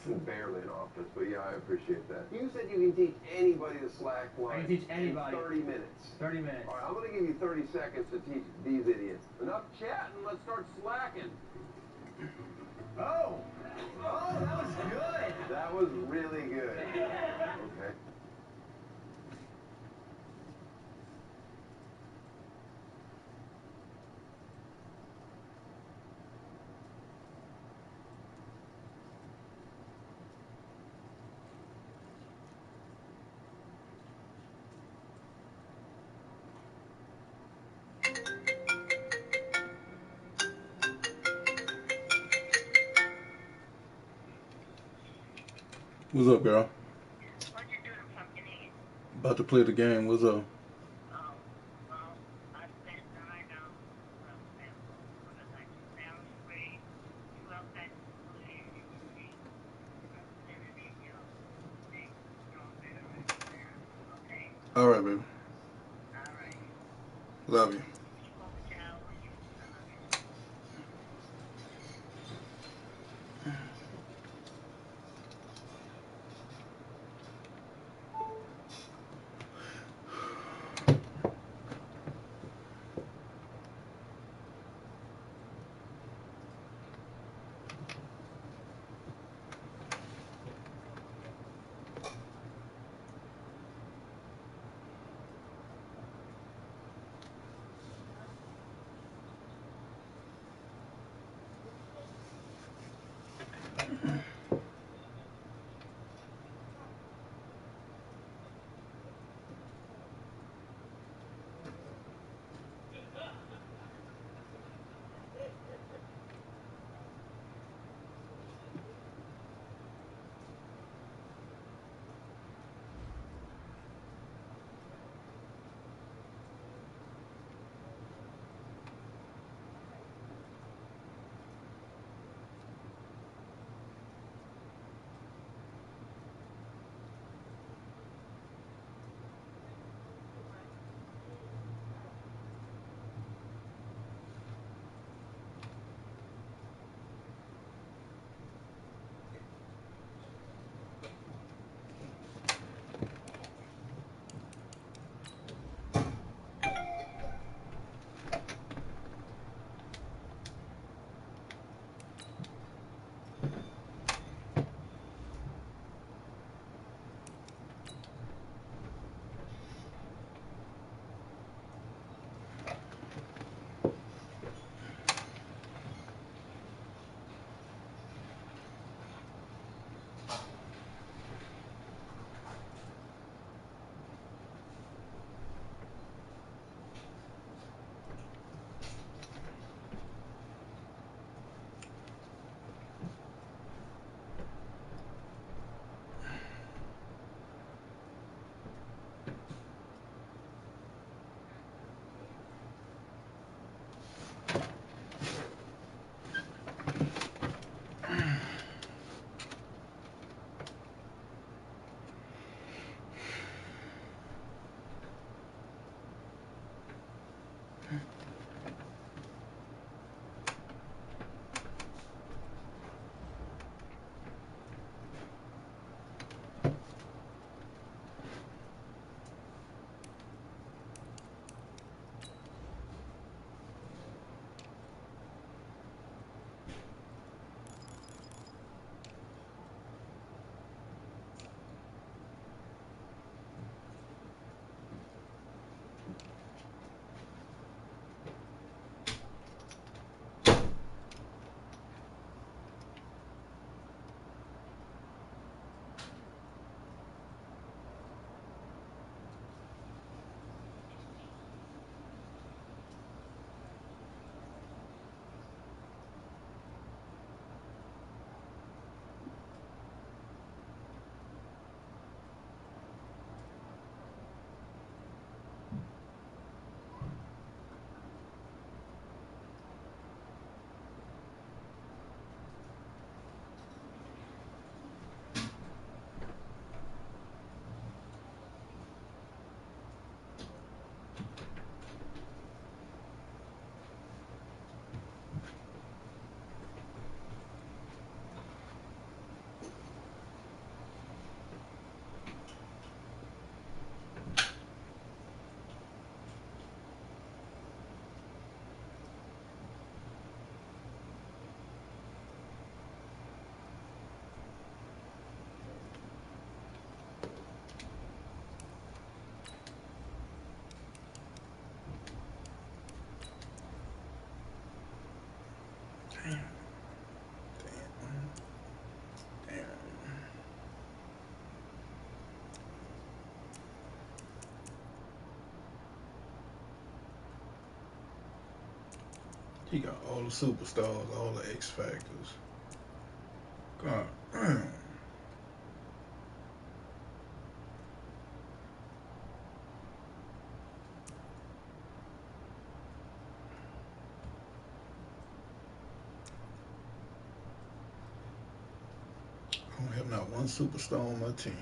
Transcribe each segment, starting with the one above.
Barely an office, but yeah, I appreciate that. You said you can teach anybody to slack line. I can teach anybody. In 30 minutes. 30 minutes. All right, I'm going to give you 30 seconds to teach these idiots. Enough chatting, let's start slacking. Oh, that was good. That was really good. Okay. What's up, girl? What you doing, Pumpkin? About to play the game. What's up? Oh, well, I spent 9 hours because I sound free. 12 that including I'm sending in your thing. Okay? All right, baby. All right. Love you. Keep up with your hours. I love you. Damn. He got all the superstars, all the X Factors. God damn. I don't have not one superstar on my team.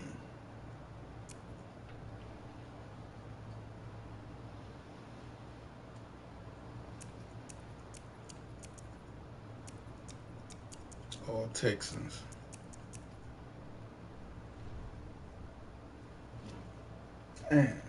All Texans. Damn.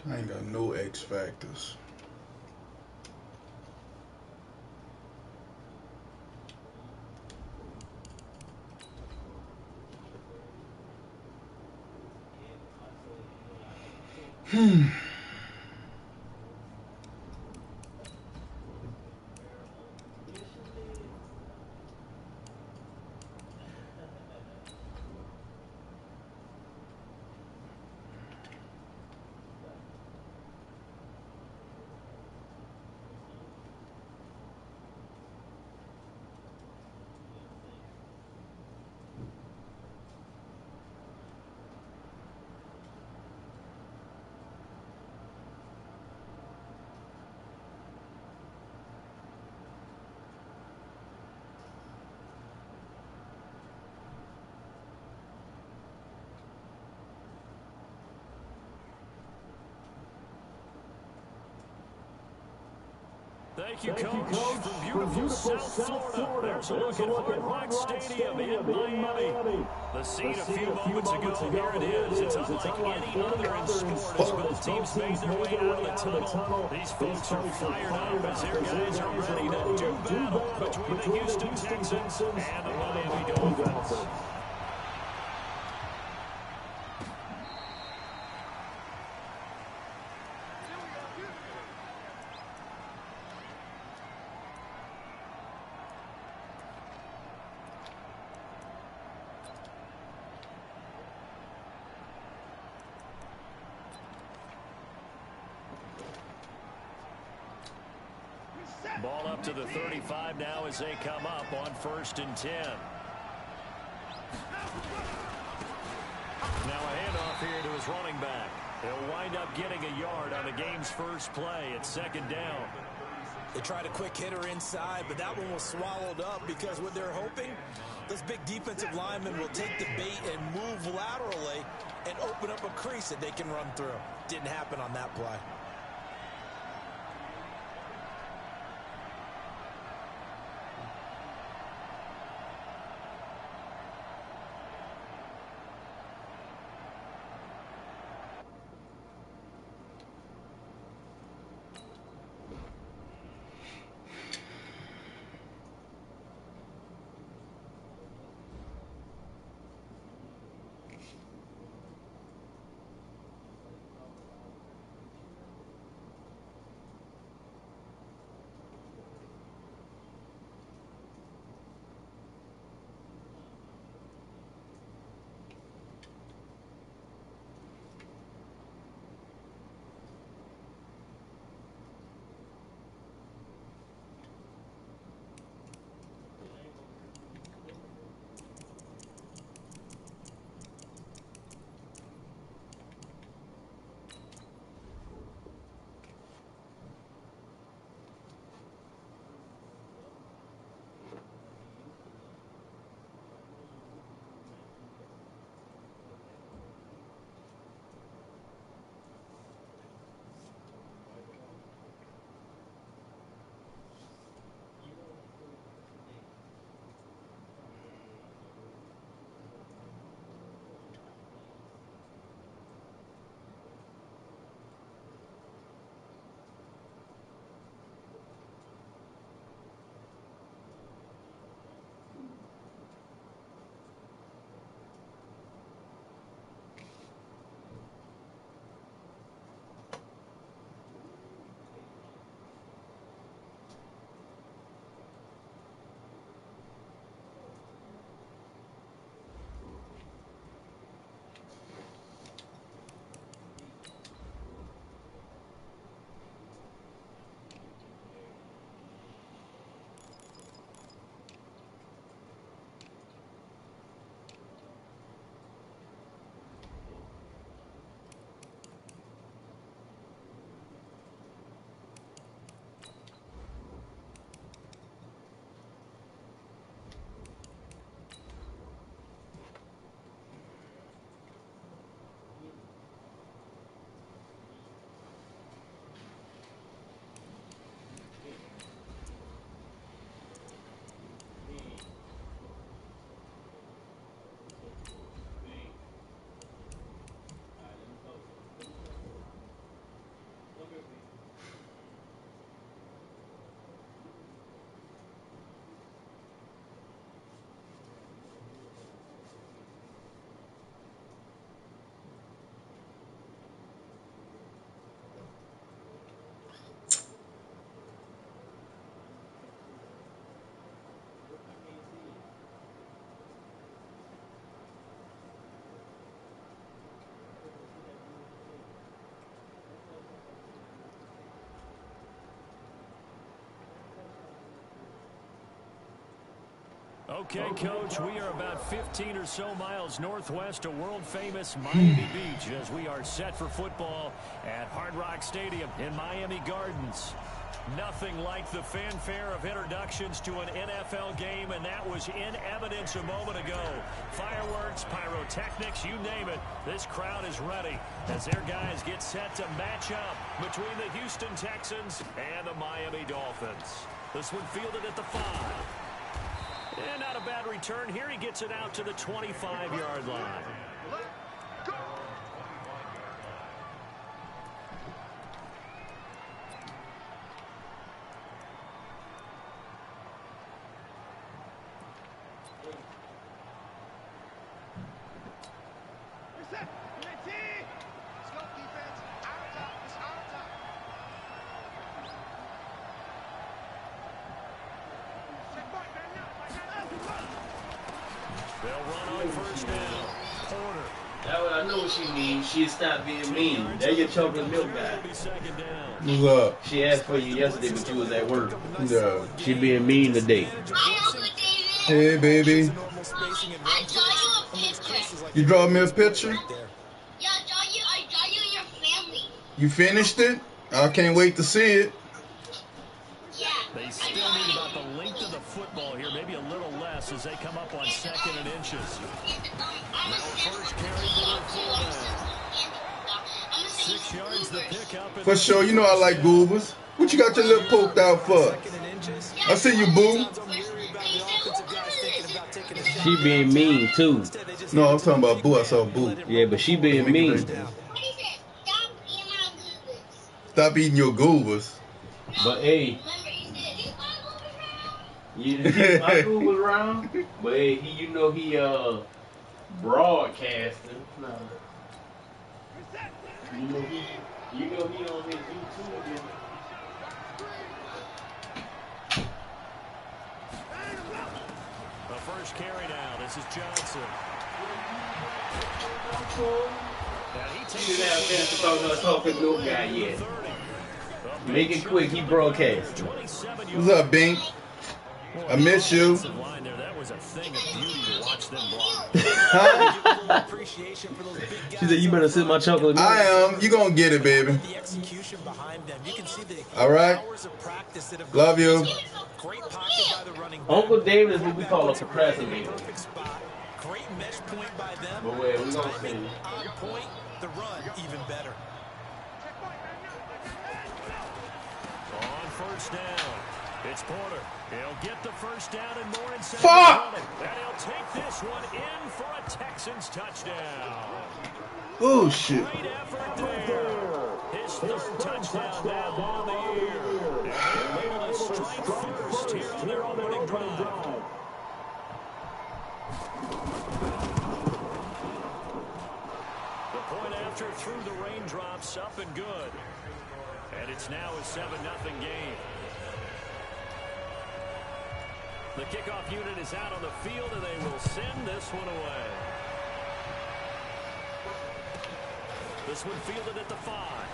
I ain't got no X factors. Thank you, Coach. From beautiful South Florida, there's a look at Hard Rock Stadium in Miami. The scene a few moments ago, here it is. It's unlike any other in sport as both teams made their way out of the tunnel. These folks are fired up as their guys are ready to do battle between the Houston Texans and the Miami Dolphins. Ball up to the 35 now as they come up on 1st and 10. Now a handoff here to his running back. He'll wind up getting a yard on the game's first play at 2nd down. They tried a quick hitter inside, but that one was swallowed up because what they're hoping, this big defensive lineman will take the bait and move laterally and open up a crease that they can run through. Didn't happen on that play. Okay, Coach, we are about 15 or so miles northwest of world-famous Miami Beach as we are set for football at Hard Rock Stadium in Miami Gardens. Nothing like the fanfare of introductions to an NFL game, and that was in evidence a moment ago. Fireworks, pyrotechnics, you name it. This crowd is ready as their guys get set to match up between the Houston Texans and the Miami Dolphins. This one fielded at the 5. And not a bad return here. He gets it out to the 25-yard line. They'll run on first down. Porter. That's what I know what she means. She stopped being mean. That's your chocolate milk guy. What's up? She asked for you yesterday, but you was at work. Yeah. She being mean today. Hey, baby. I draw you a picture. You draw me a picture? Yeah, I draw you and your family. You finished it? I can't wait to see it. Yeah. They still need about the length of the football here, maybe a little less as they come up on 2nd and inches. Now first carry for the fullback. 6 yards the pickup. For sure, you know I like goobers. What you got your lip poked out for? I see you, boo. She being mean too. No, I'm talking about boo. I saw boo. Yeah, but she being mean. Stop eating your goobers. But hey, you didn't my Google around. But hey, he broadcasting. No. You know he on his YouTube. And the first carry now. This is Johnson. She didn't have a chance to talk to us talking to no guy yet. Make it quick. He broadcast. What's up, Bink? I miss you. That was a thing of beauty to watch them block. Huh? She said, "You better sip my chocolate milk." I am. You gonna get it, baby. All right. Love you. Uncle David is what we call a procrastinator. Great mesh point by them. But wait, we gonna see. On point, the run even better. On first down, it's Porter. He'll get the first down and more in second. Fuck! And he'll take this one in for a Texans touchdown. Oh, shit. Great effort there. His third touchdown now on the year. And they're able to strike first here on their opening drive. The point after through the raindrops, up and good. And it's now a 7-0 game. The kickoff unit is out on the field, and they will send this one away. This one fielded at the 5.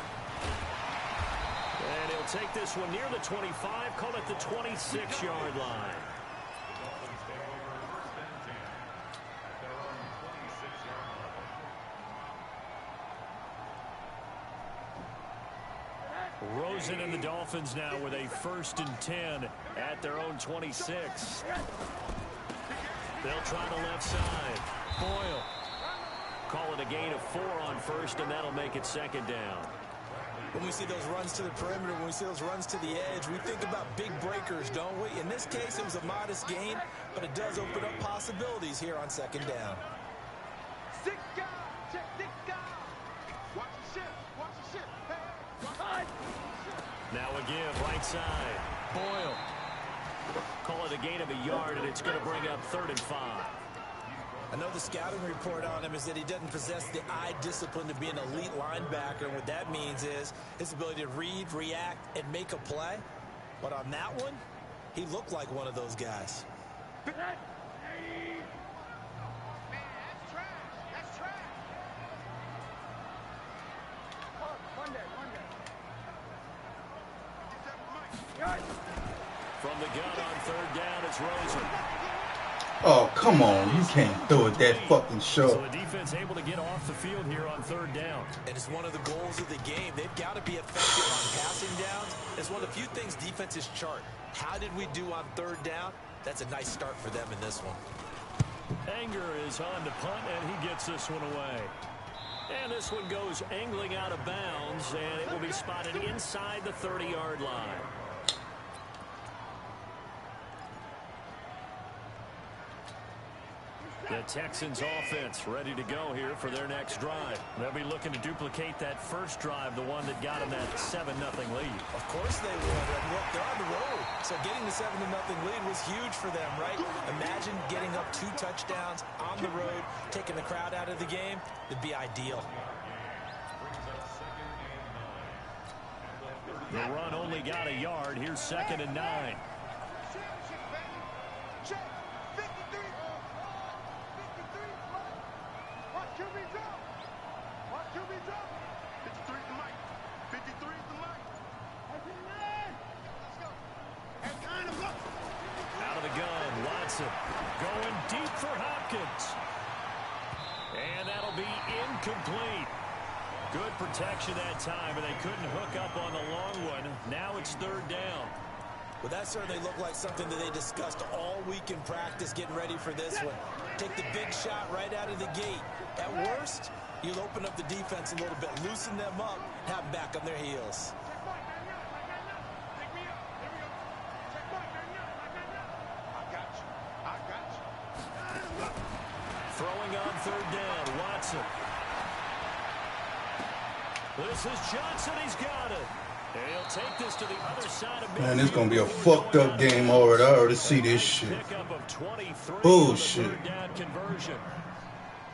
And he'll take this one near the 25, call it the 26-yard line. Rosen and the Dolphins now with a 1st and 10 at their own 26. They'll try the left side. Boyle. Call it a gain of 4 on first, and that'll make it 2nd down. When we see those runs to the perimeter, when we see those runs to the edge, we think about big breakers, don't we? In this case, it was a modest gain, but it does open up possibilities here on 2nd down. Now again, right side. Boyle. Call it a gain of a yard, and it's going to bring up 3rd and 5. I know the scouting report on him is that he doesn't possess the eye discipline to be an elite linebacker, and what that means is his ability to read, react, and make a play. But on that one, he looked like one of those guys. From the gun on 3rd down, it's Rosen. Oh, come on. You can't throw it that fucking short. So the defense able to get off the field here on third down. And it's one of the goals of the game. They've got to be effective on passing downs. It's one of the few things defenses chart. How did we do on third down? That's a nice start for them in this one. Anger is on to punt, and he gets this one away. And this one goes angling out of bounds, and it will be spotted inside the 30-yard line. The Texans offense ready to go here for their next drive. They'll be looking to duplicate that first drive, the one that got them that 7-0 lead. Of course they would. And look, they're on the road. So getting the 7-0 lead was huge for them, right? Imagine getting up 2 touchdowns on the road, taking the crowd out of the game. It'd be ideal. The run only got a yard. Here's 2nd and 9. Out of the gun, Watson going deep for Hopkins. And that'll be incomplete. Good protection that time, and they couldn't hook up on the long one. Now it's 3rd down. Well, that certainly looked like something that they discussed all week in practice, getting ready for this one. Take the big shot right out of the gate. At worst, you'll open up the defense a little bit, loosen them up, have them back on their heels. Throwing on 3rd down, Watson. This is Johnson. He's got it. And he'll take this to the other side of midfield. Man, it's going to be a fucked up game already. I already see this shit. Bullshit.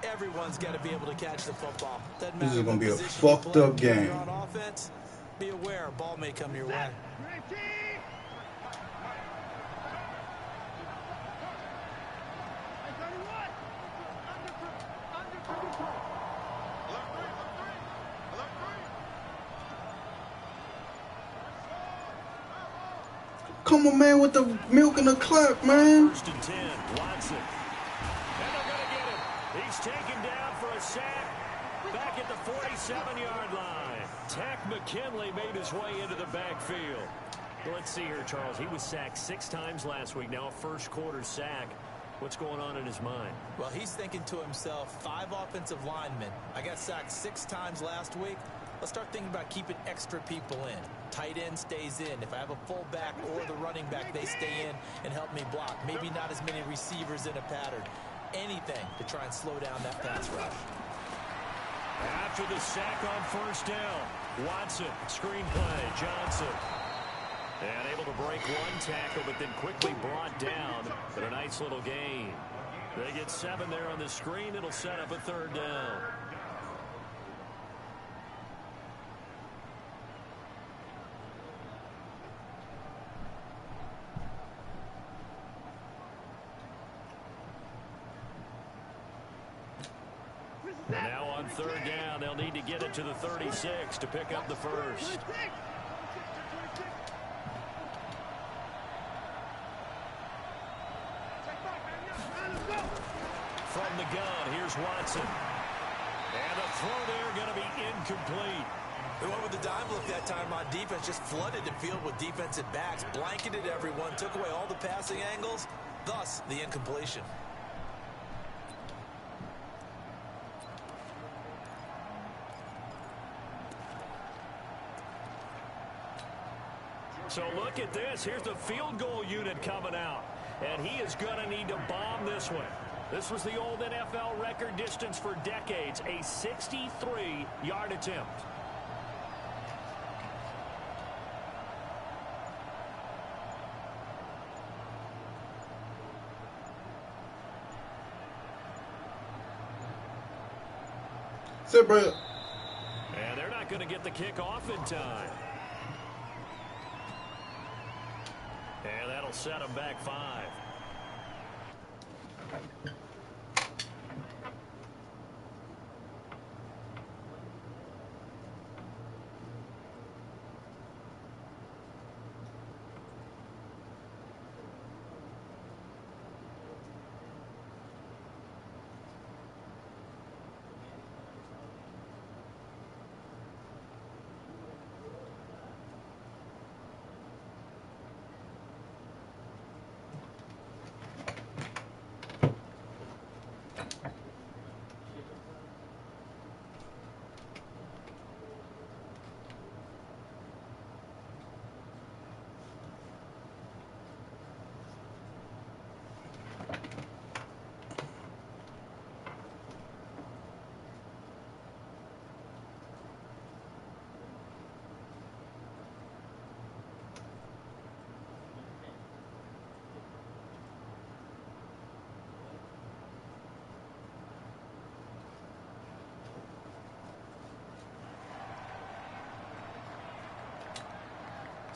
Everyone's got to be able to catch the football. This is going to be a fucked up game. On offense, be aware, a ball may come your way. Come on, man, with the milk and the clock, man. 1st and 10, Watson. And they're going to get him. He's taken down for a sack back at the 47-yard line. Tack McKinley made his way into the backfield. Let's see here, Charles. He was sacked 6 times last week. Now a first-quarter sack. What's going on in his mind? Well, he's thinking to himself, 5 offensive linemen. I got sacked 6 times last week. Let's start thinking about keeping extra people in. Tight end stays in. If I have a fullback or the running back, they stay in and help me block. Maybe not as many receivers in a pattern. Anything to try and slow down that pass rush. After the sack on 1st down, Watson, screenplay, Johnson. And able to break one tackle, but then quickly brought down. But a nice little gain. They get 7 there on the screen. It'll set up a 3rd down. And now on 3rd down, they'll need to get it to the 36 to pick up the first. From the gun, here's Watson. And the throw there going to be incomplete. They went with the dime look that time on defense, just flooded the field with defensive backs, blanketed everyone, took away all the passing angles, thus the incompletion. So look at this. Here's the field goal unit coming out. And he is going to need to bomb this one. This was the old NFL record distance for decades, a 63-yard attempt. Sit, bro. And they're not going to get the kick off in time. And that'll set them back 5.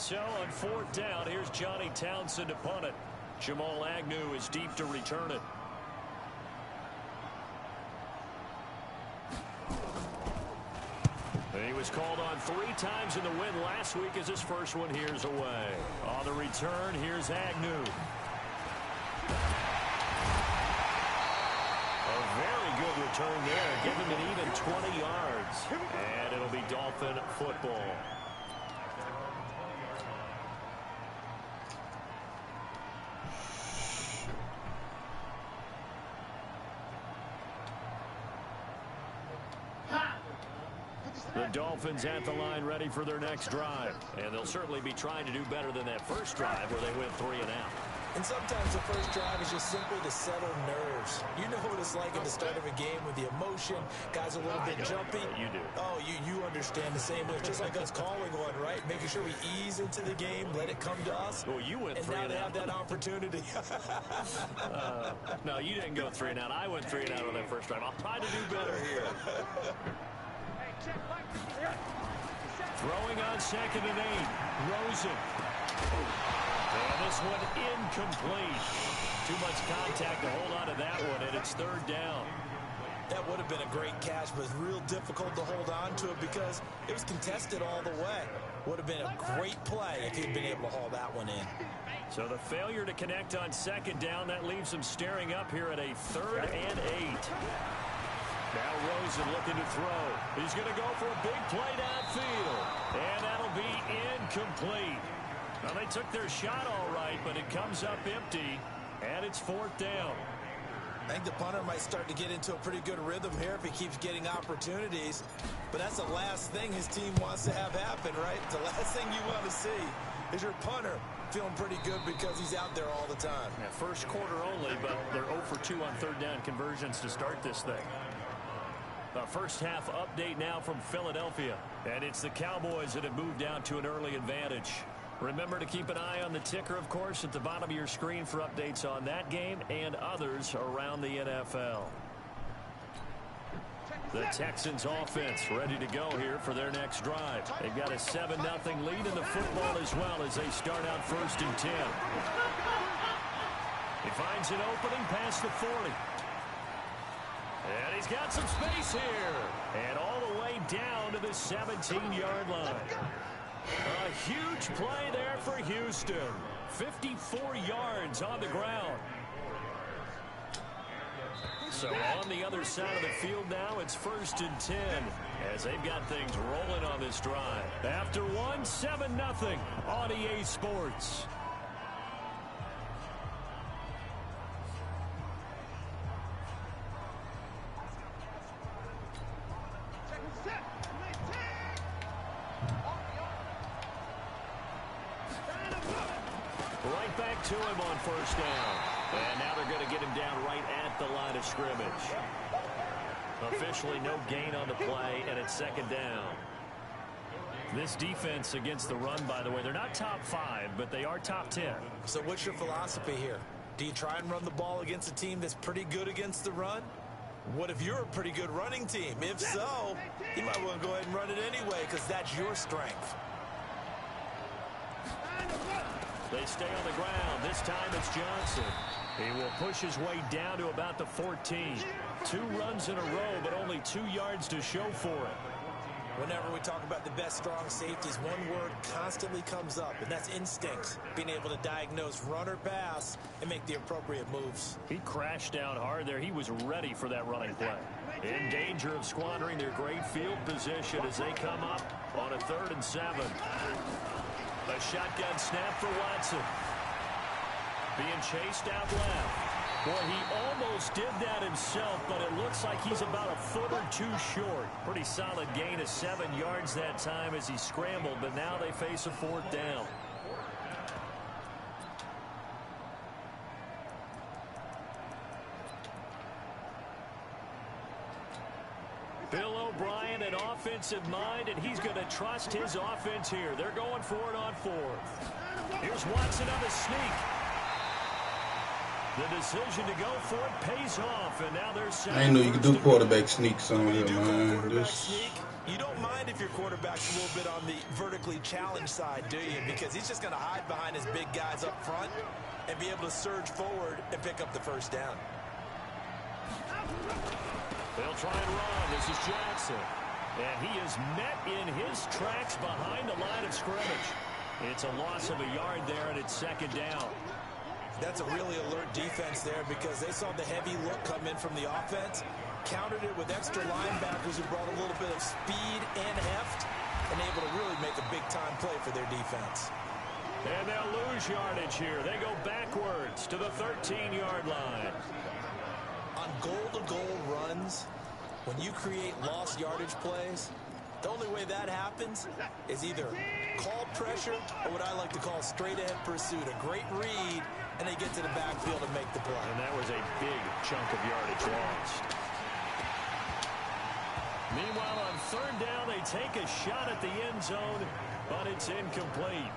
So on 4th down, here's Johnny Townsend to punt it. Jamal Agnew is deep to return it. He was called on 3 times in the win last week as his first one here's away. On the return, here's Agnew. A very good return there. Give him an even 20 yards. And it'll be Dolphin football. The Dolphins at the line ready for their next drive. And they'll certainly be trying to do better than that first drive where they went 3 and out. And sometimes the first drive is just simply to settle nerves. You know what it's like at the start of a game with the emotion. Guys a little bit jumpy. You do. Oh, you understand the same way. Just like us calling one, right? Making sure we ease into the game, let it come to us. Well, you went 3 and and now out. they have that opportunity. No, you didn't go 3 and out. I went 3 and out on that first drive. I'll try to do better here. Throwing on 2nd and 8. Rosen. And this one incomplete. Too much contact to hold on to that one, and it's 3rd down. That would have been a great catch, but real difficult to hold on to it because it was contested all the way. Would have been a great play if he'd been able to haul that one in. So the failure to connect on 2nd down, that leaves him staring up here at a 3rd and 8. Now Rosen looking to throw. He's going to go for a big play downfield. And that'll be incomplete. Well, they took their shot all right, but it comes up empty. And it's 4th down. I think the punter might start to get into a pretty good rhythm here if he keeps getting opportunities. But that's the last thing his team wants to have happen, right? The last thing you want to see is your punter feeling pretty good because he's out there all the time. Yeah, first quarter only, but they're 0 for 2 on 3rd down conversions to start this thing. A first half update now from Philadelphia. And it's the Cowboys that have moved down to an early advantage. Remember to keep an eye on the ticker, of course, at the bottom of your screen for updates on that game and others around the NFL. The Texans offense ready to go here for their next drive. They've got a 7-0 lead in the football as well as they start out 1st and 10. He finds an opening past the 40. And he's got some space here. And all the way down to the 17-yard line. A huge play there for Houston. 54 yards on the ground. So on the other side of the field now, it's 1st and 10 as they've got things rolling on this drive. After one, 7-0 on EA Sports. Right back to him on 1st down. And now they're going to get him down right at the line of scrimmage. Officially no gain on the play, and it's 2nd down. This defense against the run, by the way, they're not top 5, but they are top 10. So what's your philosophy here? Do you try and run the ball against a team that's pretty good against the run? What if you're a pretty good running team? If so, you might want to go ahead and run it anyway because that's your strength. They stay on the ground. This time it's Johnson. He will push his way down to about the 14. 2 runs in a row, but only 2 yards to show for it. Whenever we talk about the best strong safeties, one word constantly comes up, and that's instinct. Being able to diagnose run or pass and make the appropriate moves. He crashed down hard there. He was ready for that running play. In danger of squandering their great field position as they come up on a 3rd and 7. A shotgun snap for Watson. Being chased out left. Boy, he almost did that himself, but it looks like he's about a foot or 2 short. Pretty solid gain of 7 yards that time as he scrambled, but now they face a 4th down. Bill O'Brien, an offensive mind, and he's going to trust his offense here. They're going for it on 4th. Here's Watson on the sneak. The decision to go for it pays off, and now they're set. I didn't know you could do quarterback sneaks on here, man. You don't mind if your quarterback's a little bit on the vertically challenged side, do you? Because he's just going to hide behind his big guys up front and be able to surge forward and pick up the first down. They'll try and run. This is Jackson. And he is met in his tracks behind the line of scrimmage. It's a loss of a yard there, and it's second down. That's a really alert defense there because they saw the heavy look come in from the offense, countered it with extra linebackers who brought a little bit of speed and heft, and able to really make a big-time play for their defense. And they'll lose yardage here. They go backwards to the 13-yard line. On goal-to-goal runs, when you create lost yardage plays, the only way that happens is either called pressure or what I like to call straight-ahead pursuit. A great read, and they get to the backfield and make the play. And that was a big chunk of yardage lost. Meanwhile, on third down, they take a shot at the end zone, but it's incomplete.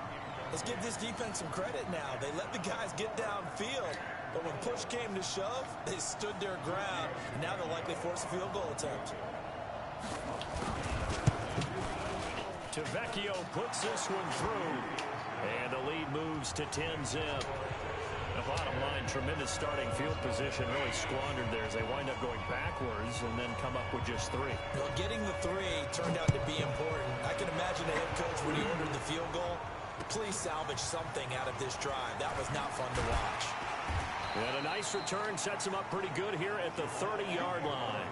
Let's give this defense some credit now. They let the guys get downfield, but when push came to shove, they stood their ground. Now they'll likely force a field goal attempt. Tavecchio puts this one through, and the lead moves to 10-zip. The bottom line, tremendous starting field position, really squandered there as they wind up going backwards and then come up with just 3. Well, getting the 3 turned out to be important. I can imagine the head coach when he ordered the field goal. Please salvage something out of this drive. That was not fun to watch. And a nice return sets him up pretty good here at the 30-yard line.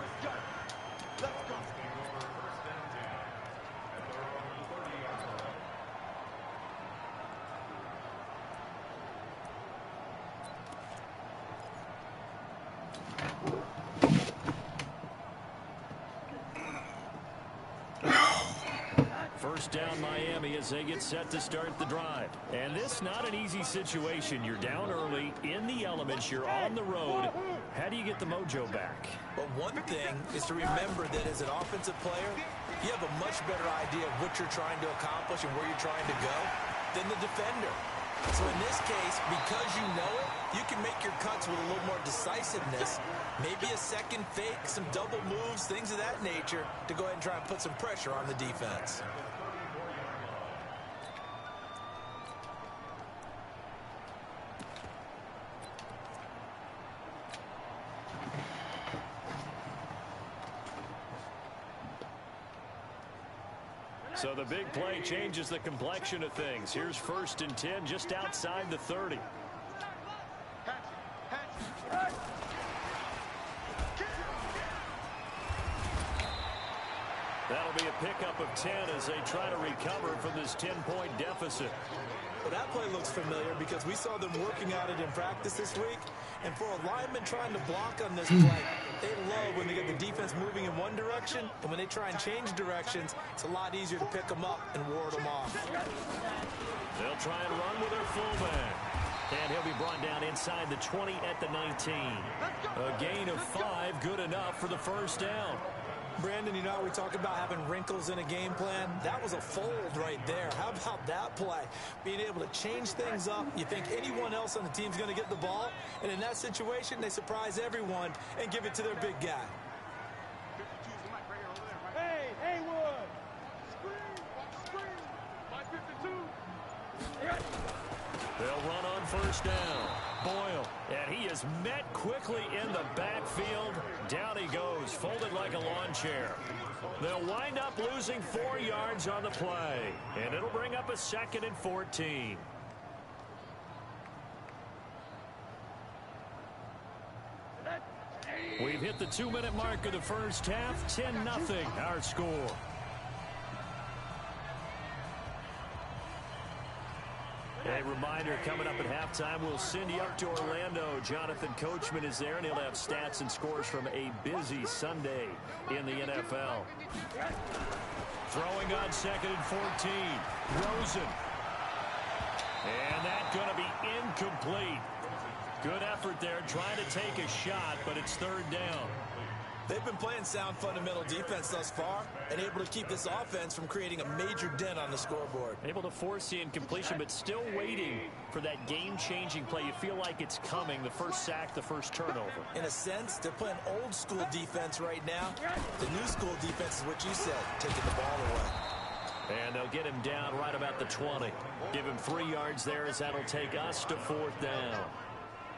First down Miami as they get set to start the drive. And this not an easy situation. You're down early, in the elements, you're on the road. How do you get the mojo back? Well, one thing is to remember that as an offensive player, you have a much better idea of what you're trying to accomplish and where you're trying to go than the defender. So in this case, because you know it, you can make your cuts with a little more decisiveness. Maybe a second fake, some double moves, things of that nature to go ahead and try and put some pressure on the defense. So the big play changes the complexion of things. Here's 1st and 10 just outside the 30. That'll be a pickup of 10 as they try to recover from this 10-point deficit. Well, that play looks familiar because we saw them working at it in practice this week. And for a lineman trying to block on this play, they love when they get the defense moving in one direction. And when they try and change directions, it's a lot easier to pick them up and ward them off. They'll try and run with their fullback. And he'll be brought down inside the 20 at the 19. A gain of 5, good enough for the first down. Brandon, you know how we talk about having wrinkles in a game plan? That was a fold right there. How about that play? Being able to change things up. You think anyone else on the team's going to get the ball, and in that situation, they surprise everyone and give it to their big guy. Hey, Haywood! Screen! My 52! They'll run on first down. Boyle, and he is met quickly in the backfield. Down he goes, folded like a lawn chair. They'll wind up losing 4 yards on the play, and it'll bring up a 2nd and 14. We've hit the 2-minute mark of the first half. 10-0 our score. A reminder, coming up at halftime, we'll send you up to Orlando. Jonathan Coachman is there, and he'll have stats and scores from a busy Sunday in the NFL. Throwing on 2nd and 14. Rosen. And that's going to be incomplete. Good effort there, trying to take a shot, but it's 3rd down. They've been playing sound fundamental defense thus far and able to keep this offense from creating a major dent on the scoreboard. Able to force the incompletion, but still waiting for that game-changing play. You feel like it's coming, the first sack, the first turnover. In a sense, they're playing old-school defense right now. The new-school defense is what you said, taking the ball away. And they'll get him down right about the 20. Give him 3 yards there as that'll take us to 4th down.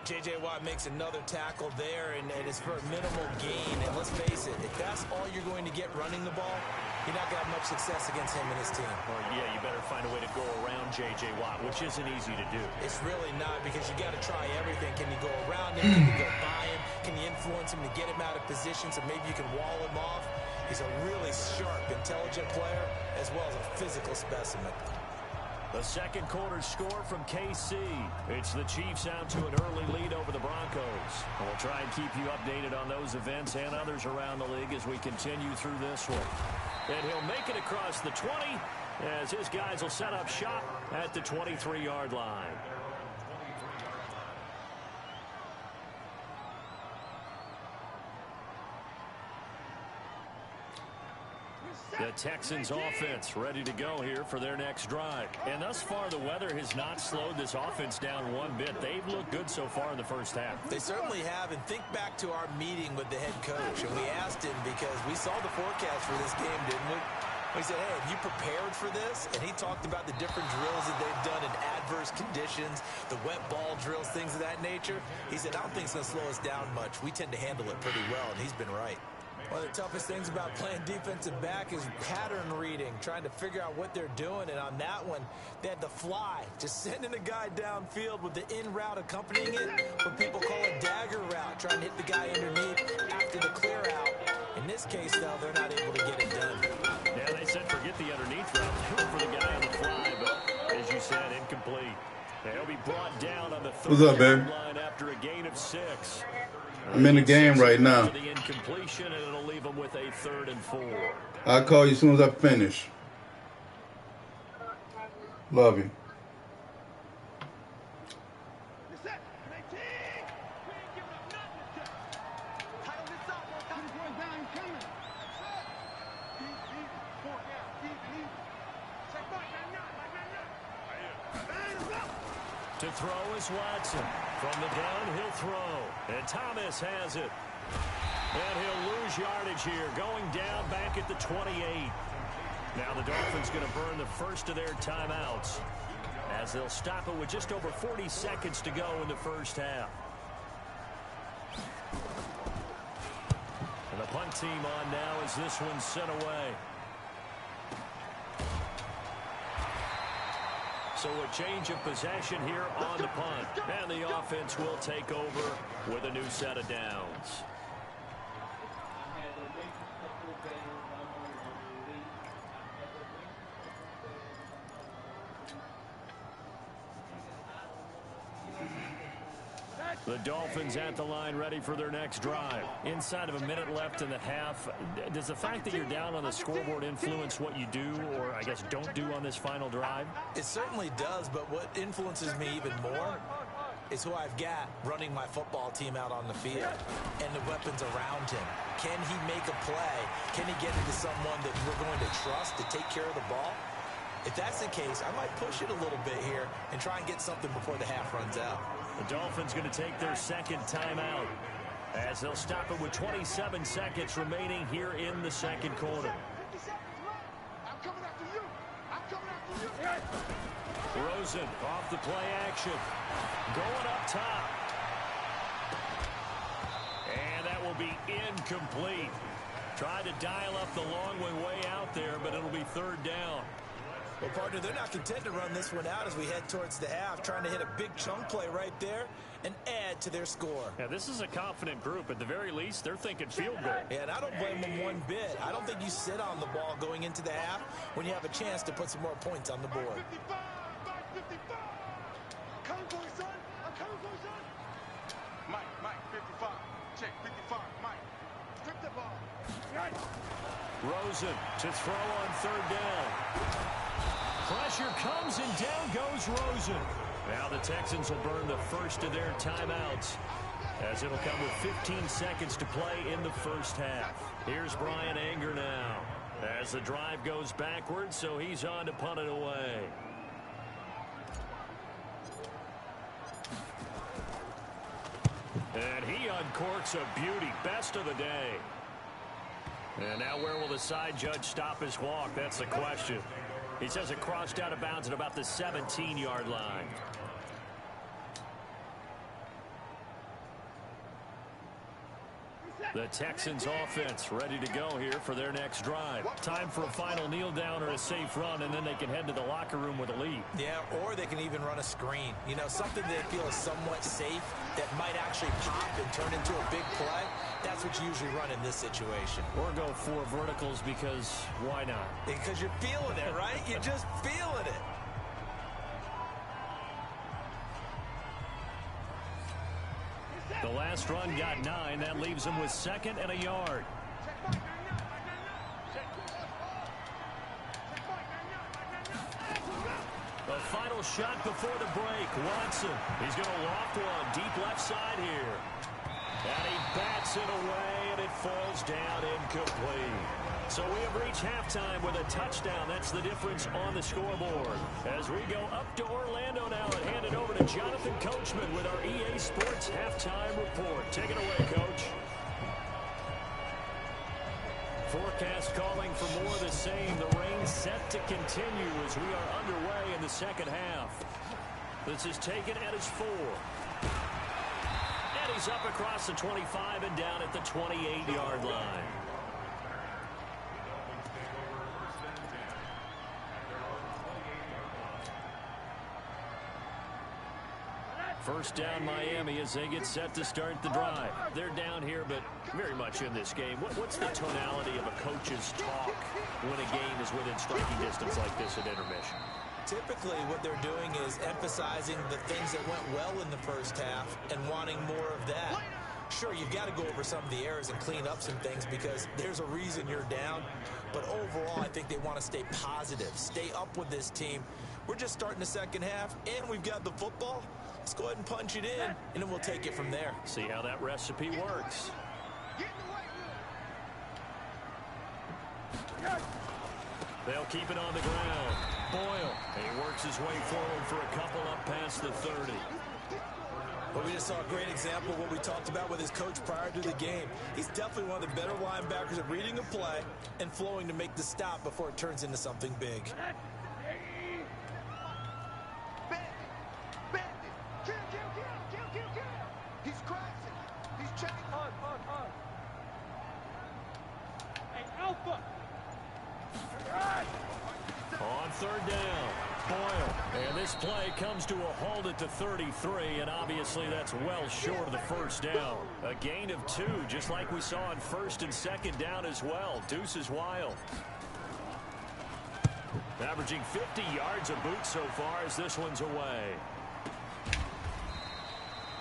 J.J. Watt makes another tackle there, and it's for a minimal gain. And let's face it, if that's all you're going to get running the ball, you're not going to have much success against him and his team. Well, yeah, you better find a way to go around J.J. Watt, which isn't easy to do. It's really not, because you got to try everything. Can you go around him? Can you go by him? Can you influence him to get him out of position so maybe you can wall him off? He's a really sharp, intelligent player, as well as a physical specimen. The second quarter score from KC. It's the Chiefs out to an early lead over the Broncos. And we'll try and keep you updated on those events and others around the league as we continue through this one. And he'll make it across the 20 as his guys will set up shop at the 23-yard line. The Texans offense ready to go here for their next drive. And thus far, the weather has not slowed this offense down one bit. They've looked good so far in the first half. They certainly have. And think back to our meeting with the head coach. And we asked him, because we saw the forecast for this game, didn't we? We said, hey, have you prepared for this? And he talked about the different drills that they've done in adverse conditions, the wet ball drills, things of that nature. He said, I don't think it's going to slow us down much. We tend to handle it pretty well, and he's been right. One of the toughest things about playing defensive back is pattern reading, trying to figure out what they're doing. And on that one, they had the fly, just sending a guy downfield with the in route accompanying it, what people call a dagger route, trying to hit the guy underneath after the clear out. In this case, though, they're not able to get it done. Yeah, they said forget the underneath route. They went for the guy on the fly, but as you said, incomplete. He'll be brought down on the 3rd line after a gain of 6. I'm in the game right now. The incompletion, and it'll leave them with a 3rd and 4. I'll call you as soon as I finish. Love you. To throw is Watson. From the gun, he'll throw. And Thomas has it. And he'll lose yardage here, going down back at the 28. Now the Dolphins going to burn the first of their timeouts as they'll stop it with just over 40 seconds to go in the first half. And the punt team on now as this one's sent away. So a change of possession here on the punt. And the offense will take over with a new set of downs. The Dolphins at the line ready for their next drive. Inside of a minute left in the half. Does the fact that you're down on the scoreboard influence what you do, or I guess don't do on this final drive? It certainly does, but what influences me even more is who I've got running my football team out on the field and the weapons around him. Can he make a play? Can he get into someone that we're going to trust to take care of the ball? If that's the case, I might push it a little bit here and try and get something before the half runs out. The Dolphins going to take their second timeout as they'll stop it with 27 seconds remaining here in the second quarter. Rosen off the play action. Going up top. And that will be incomplete. Tried to dial up the long way out there, but it'll be 3rd down. Well, partner, they're not content to run this one out as we head towards the half, trying to hit a big chunk play right there and add to their score. Yeah, this is a confident group. At the very least, they're thinking field goal. Yeah, and I don't blame them one bit. I don't think you sit on the ball going into the half when you have a chance to put some more points on the board. Mike, 55. Check, 55, Mike. Strip the ball. Rosen to throw on 3rd down. Pressure comes and down goes Rosen. Now the Texans will burn the first of their timeouts as it'll come with 15 seconds to play in the first half. Here's Brian Anger now as the drive goes backwards, so he's on to punt it away. And he uncorks a beauty. Best of the day. And now where will the side judge stop his walk? That's the question. He says it crossed out of bounds at about the 17-yard line. The Texans offense ready to go here for their next drive. Time for a final kneel down or a safe run, and then they can head to the locker room with a lead. Yeah, or they can even run a screen. You know, something they feel is somewhat safe that might actually pop and turn into a big play. That's what you usually run in this situation. Or go 4 verticals because why not? Because you're feeling it, right? You're just feeling it. The last run got 9. That leaves him with 2nd and a yard. The final shot before the break. Watson. He's going to loft one deep left side here. And he bats it away, and it falls down incomplete. So we have reached halftime with a touchdown. That's the difference on the scoreboard. As we go up to Orlando now and hand it over to Jonathan Coachman with our EA Sports Halftime Report. Take it away, Coach. Forecast calling for more of the same. The rain set to continue as we are underway in the second half. This is taken at his 4. And he's up across the 25 and down at the 28-yard line. First down Miami as they get set to start the drive. They're down here, but very much in this game. What's the tonality of a coach's talk when a game is within striking distance like this at intermission? Typically, what they're doing is emphasizing the things that went well in the first half and wanting more of that. Sure, you've got to go over some of the errors and clean up some things because there's a reason you're down. But overall, I think they want to stay positive, stay up with this team. We're just starting the second half, and we've got the football. Let's go ahead and punch it in, and then we'll take it from there. See how that recipe works. They'll keep it on the ground. Boyle. He works his way forward for a couple up past the 30. Well, we just saw a great example of what we talked about with his coach prior to the game. He's definitely one of the better linebackers at reading a play and flowing to make the stop before it turns into something big. He's crashing. He's checking. On. Hey, Alpha. On third down, Boyle. And this play comes to a halt at the 33, and obviously that's well short of the first down. A gain of 2, just like we saw on first and second down as well. Deuce is wild. Averaging 50 yards a boot so far as this one's away.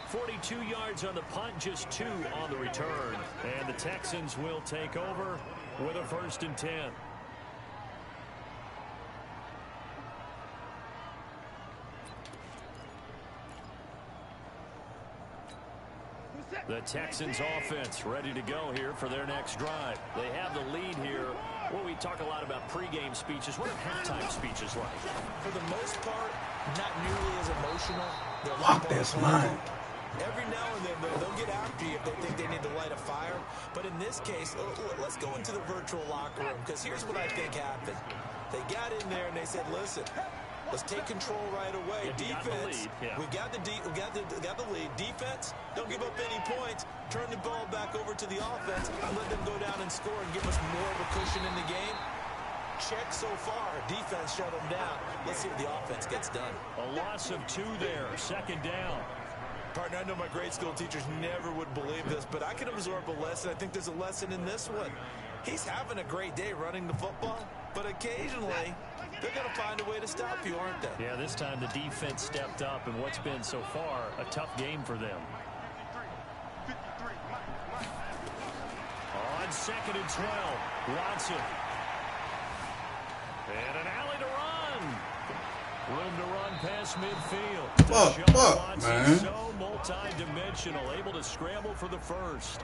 42 yards on the punt, just 2 on the return. And the Texans will take over with a 1st and 10. The Texans offense ready to go here for their next drive. They have the lead here. Well, we talk a lot about pregame speeches. What are halftime speeches like? For the most part, not nearly as emotional. Fuck, that's mine. Every now and then, they'll get after you if they think they need to light a fire. But in this case, let's go into the virtual locker room, because here's what I think happened. They got in there and they said, listen, let's take control right away. Defense, we got the lead. Defense, don't give up any points. Turn the ball back over to the offense and let them go down and score and give us more of a cushion in the game. Check so far. Defense shut them down. Let's see what the offense gets done. A loss of 2 there. 2nd down. Partner, I know my grade school teachers never would believe this, but I can absorb a lesson. I think there's a lesson in this one. He's having a great day running the football, but occasionally they're going to find a way to stop you, aren't they? Yeah, this time the defense stepped up in what's been so far a tough game for them. On 2nd and 12, Watson. And an alley to run. Room to run past midfield. Fuck, man. So multi-dimensional, able to scramble for the first.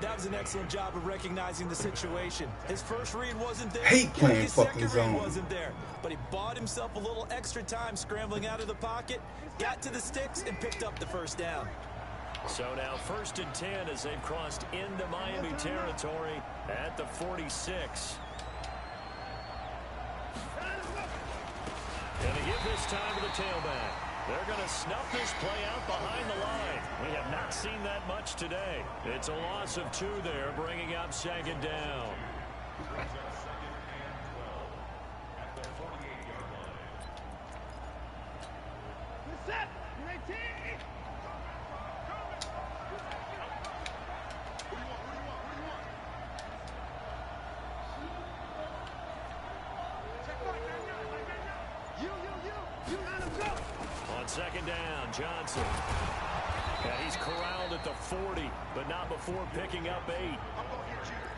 That was an excellent job of recognizing the situation. His first read wasn't there. Hate playing His fucking second read zone. wasn't there. But he bought himself a little extra time scrambling out of the pocket, got to the sticks, and picked up the first down. So now 1st and 10 as they've crossed into Miami territory at the 46. And they give this time to the tailback. They're going to snuff this play out behind the line. We have not seen that much today. It's a loss of 2 there, bringing up 2nd down. On 2nd down, Johnson. And he's corralled at the 40, but not before picking up 8.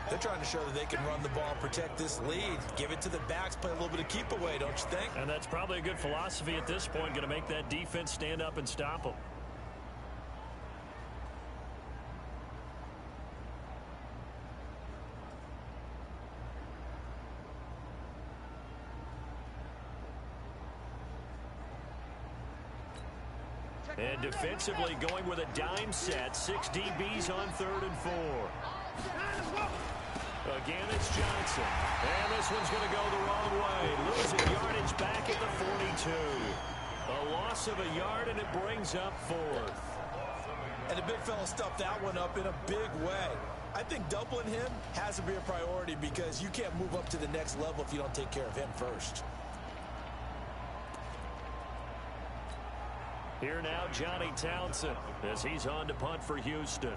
They're trying to show that they can run the ball, protect this lead, give it to the backs, play a little bit of keep away, don't you think? And that's probably a good philosophy at this point, going to make that defense stand up and stop them. And defensively going with a dime set. 6 DBs on 3rd and 4. Again, it's Johnson. And this one's going to go the wrong way. Losing yardage back at the 42. A loss of a yard, and it brings up 4th. And the big fella stuffed that one up in a big way. I think doubling him has to be a priority because you can't move up to the next level if you don't take care of him first. Here now, Johnny Townsend, as he's on to punt for Houston.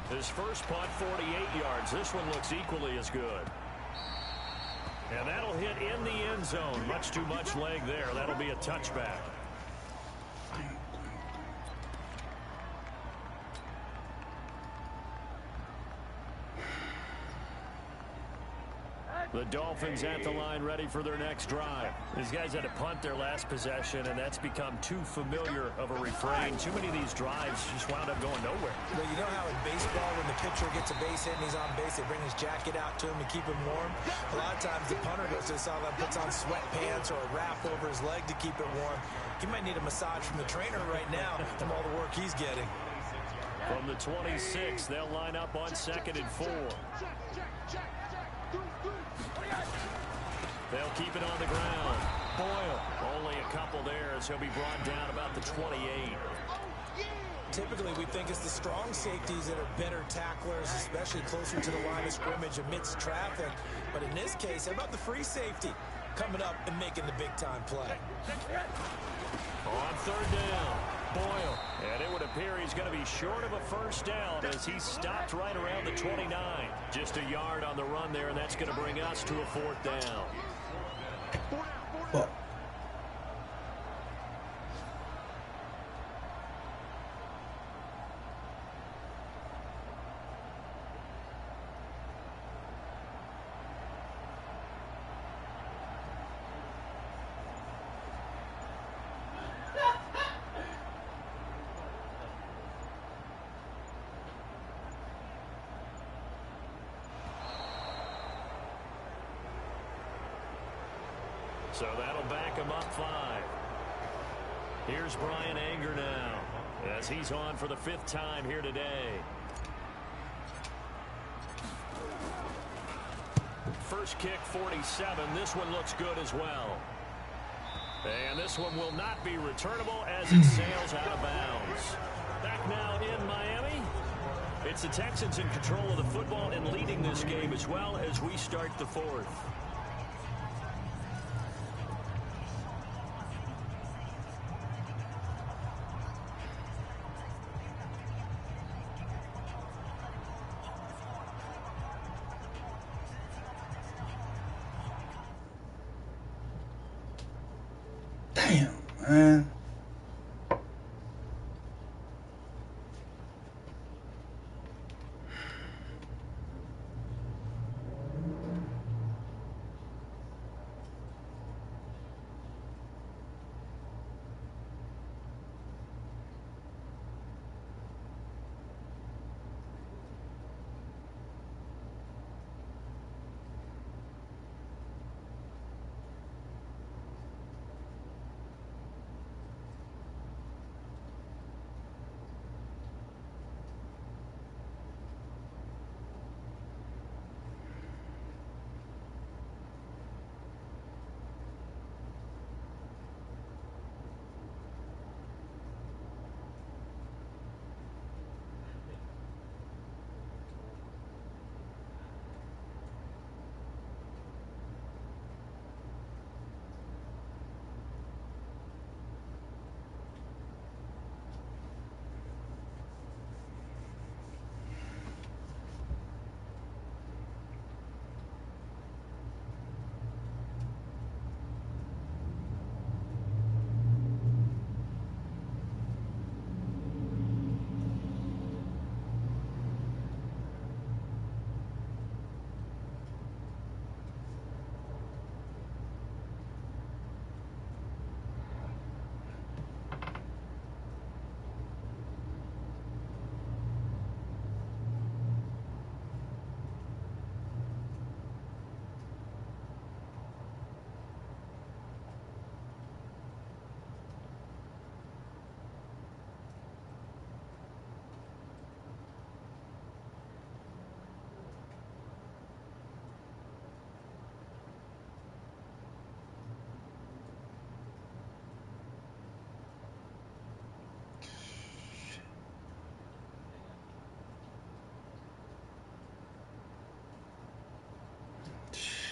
His first punt, 48 yards. This one looks equally as good. And that'll hit in the end zone. Much too much leg there. That'll be a touchback. The Dolphins at the line ready for their next drive. These guys had to punt their last possession, and that's become too familiar of a refrain. Too many of these drives just wound up going nowhere. But you know how in baseball, when the pitcher gets a base hit and he's on base, they bring his jacket out to him to keep him warm? A lot of times the punter goes to the sideline, puts on sweatpants or a wrap over his leg to keep it warm. He might need a massage from the trainer right now from all the work he's getting. From the 26, they'll line up on 2nd and 4. They'll keep it on the ground. Boyle, only a couple there as he'll be brought down about the 28. Typically, we think it's the strong safeties that are better tacklers, especially closer to the line of scrimmage amidst traffic. But in this case, how about the free safety coming up and making the big-time play? On 3rd down, Boyle. And it would appear he's going to be short of a first down as he stopped right around the 29. Just a yard on the run there, and that's going to bring us to a 4th down. Fuck. So that'll back him up 5. Here's Brian Anger now as he's on for the 5th time here today. First kick, 47. This one looks good as well. And this one will not be returnable as it sails out of bounds. Back now in Miami. It's the Texans in control of the football and leading this game as well as we start the 4th. Damn, man.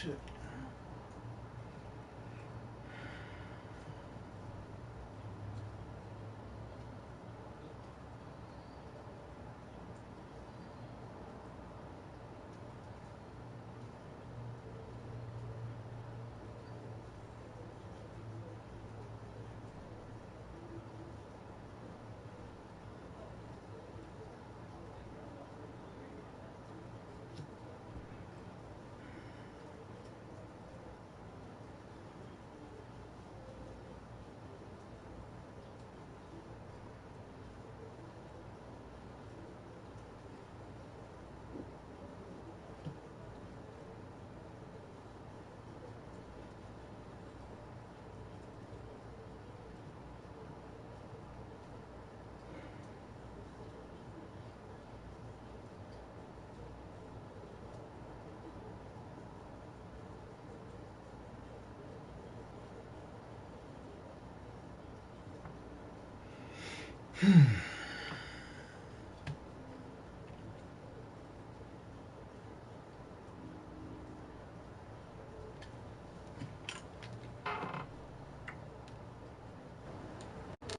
shit.